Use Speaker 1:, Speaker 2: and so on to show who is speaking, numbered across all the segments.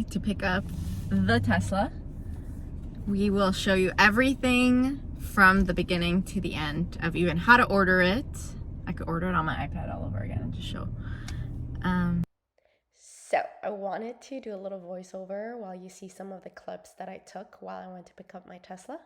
Speaker 1: today to pick up the Tesla. We will show you everything from the beginning to the end of even how to order it. I could order it on my iPad all over again and just show.
Speaker 2: So I wanted to do a little voiceover while you see some of the clips that I took while I went to pick up my Tesla.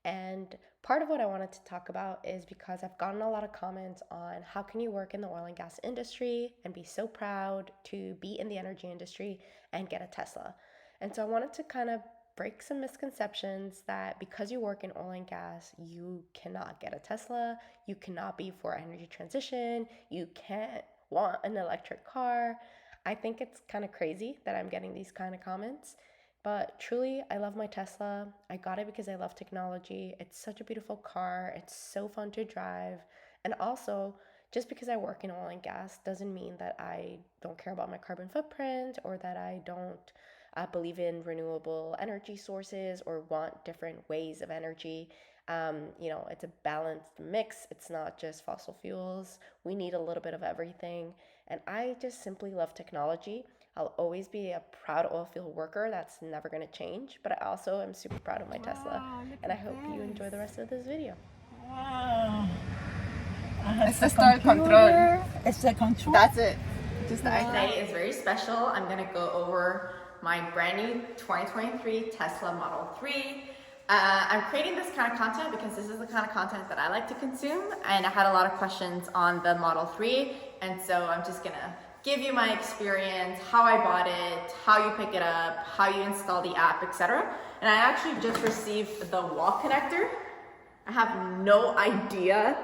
Speaker 2: And part of what I wanted to talk about is because I've gotten a lot of comments on how can you work in the oil and gas industry and be so proud to be in the energy industry and get a Tesla. And so I wanted to kind of break some misconceptions that because you work in oil and gas, you cannot get a Tesla, you cannot be for energy transition, you can't want an electric car. I think it's kind of crazy that I'm getting these kind of comments. But truly, I love my Tesla. I got it because I love technology. It's such a beautiful car. It's so fun to drive. And also, just because I work in oil and gas doesn't mean that I don't care about my carbon footprint or that I don't believe in renewable energy sources or want different ways of energy. It's a balanced mix. It's not just fossil fuels. We need a little bit of everything. And I just simply love technology. I'll always be a proud oilfield worker. That's never going to change. But I also am super proud of my Tesla. And I hope you enjoy the rest of this video.
Speaker 1: Wow. It's the start control.
Speaker 3: It's the control.
Speaker 1: That's it. Just the Today is very special. I'm going to go over my brand new 2023 Tesla Model 3. I'm creating this kind of content because this is the kind of content that I like to consume. And I had a lot of questions on the Model 3. And so I'm just going to give you my experience, how I bought it, how you pick it up, how you install the app, etc. And I actually just received the wall connector. I have no idea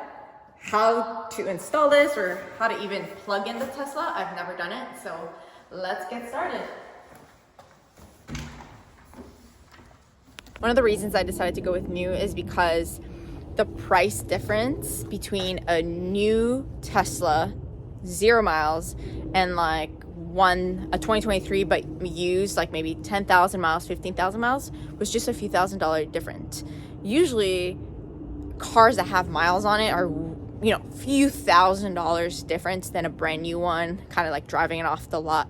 Speaker 1: how to install this or how to even plug in the Tesla. I've never done it, so let's get started. One of the reasons I decided to go with new is because the price difference between a new Tesla 0 miles and like a 2023 but used like maybe 10,000 miles, 15,000 miles was just a few $1,000s different. Usually cars that have miles on it are few $1,000s difference than a brand new one, kind of like driving it off the lot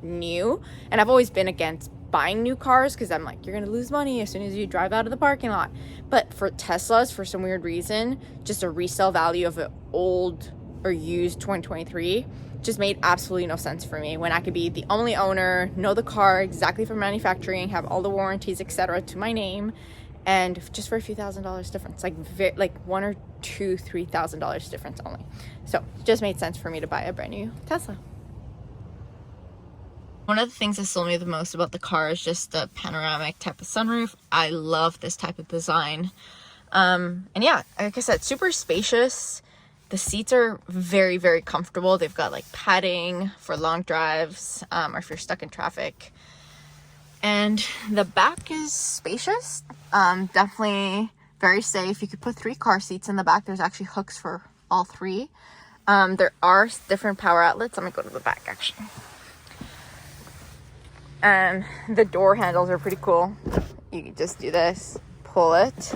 Speaker 1: new. And I've always been against buying new cars because I'm like, you're gonna lose money as soon as you drive out of the parking lot. But for Teslas, for some weird reason, just a resale value of an old or used 2023 just made absolutely no sense for me when I could be the only owner, know the car exactly from manufacturing, have all the warranties, etc. to my name, and just for a few $1,000s difference, like $1,000 or $2,000, $3,000 difference only. So it just made sense for me to buy a brand new Tesla. One of the things that sold me the most about the car is just the panoramic type of sunroof. I love this type of design. And yeah, like I said, super spacious. The seats are very, very comfortable. They've got like padding for long drives or if you're stuck in traffic. And the back is spacious. Definitely very safe. You could put 3 car seats in the back. There's actually hooks for all 3. There are different power outlets. Let me go to the back actually. And the door handles are pretty cool. You can just do this, pull it.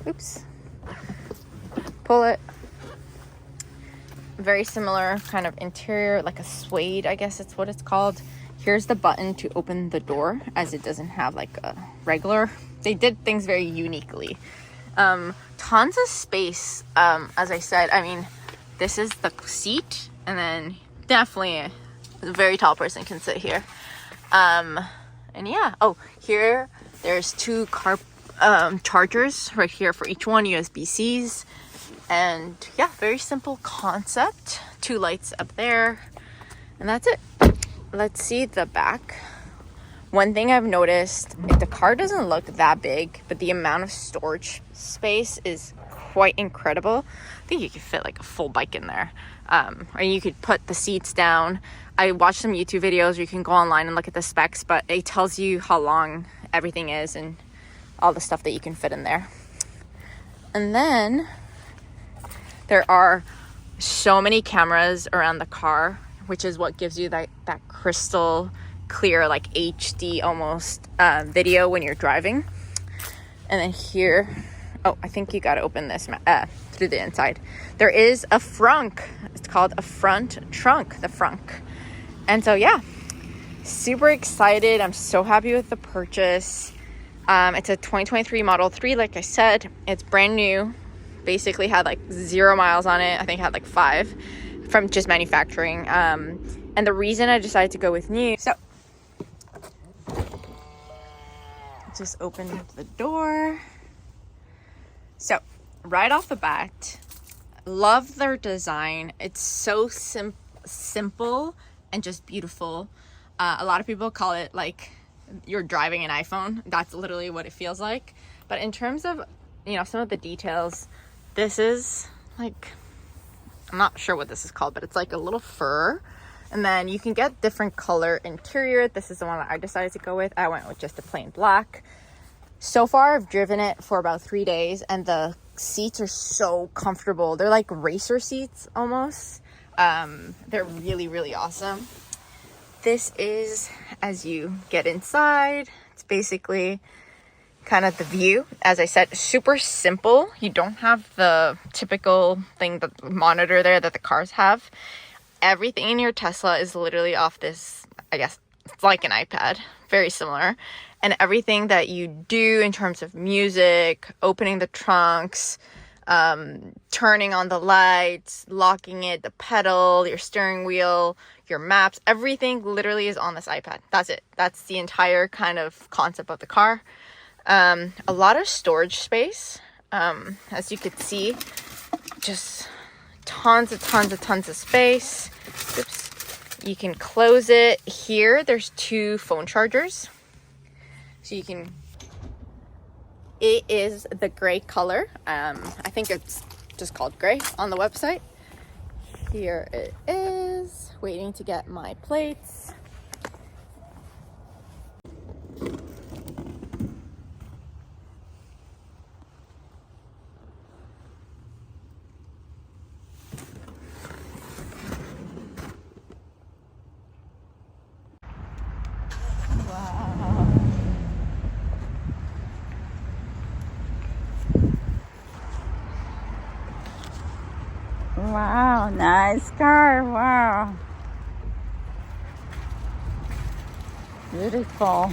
Speaker 1: Oops. Pull it. Very similar kind of interior, like a suede, I guess it's what it's called. Here's the button to open the door, as it doesn't have like a regular. They did things very uniquely. Tons of space. As I said, I mean, this is the seat, and then definitely a very tall person can sit here. And yeah, here there's 2 car chargers right here for each one, USB-Cs. And yeah, very simple concept. 2 lights up there, and that's it. Let's see the back. One thing I've noticed, the car doesn't look that big, but the amount of storage space is quite incredible. I think you could fit like a full bike in there. Or you could put the seats down. I watched some YouTube videos where you can go online and look at the specs, but it tells you how long everything is and all the stuff that you can fit in there. And then there are so many cameras around the car, which is what gives you that crystal clear, like HD almost video when you're driving. And then here, I think you got to open this through the inside. There is a frunk. It's called a front trunk, the frunk. And so yeah, Super excited. I'm so happy with the purchase. It's a 2023 Model 3, like I said. It's brand new. Basically had like 0 miles on it. I think it had like 5 from just manufacturing. And the reason I decided to go with new, so just open the door. So right off the bat, love their design. It's so simple and just beautiful. A lot of people call it like you're driving an iPhone. That's literally what it feels like. But in terms of, you know, some of the details, this is like, I'm not sure what this is called, but it's like a little fur. And then you can get different color interior. This is the one that I decided to go with. I went with just a plain black. So far, I've driven it for about 3 days, and the seats are so comfortable. They're like racer seats almost. They're really, really awesome. This is, as you get inside, it's basically kind of the view. As I said, super simple. You don't have the typical thing, the monitor there that the cars have. Everything in your Tesla is literally off this, I guess, it's like an iPad, very similar. And everything that you do in terms of music, opening the trunks, turning on the lights, locking it, the pedal, your steering wheel, your maps, everything literally is on this iPad. That's it. That's the entire kind of concept of the car. A lot of storage space. As you could see, just tons of space. Oops. You can close it. Here, there's 2 phone chargers. So you can, it is the gray color. I think it's just called gray on the website. Here it is, waiting to get my plates.
Speaker 3: Wow, nice car. Wow. Beautiful.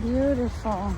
Speaker 3: Beautiful.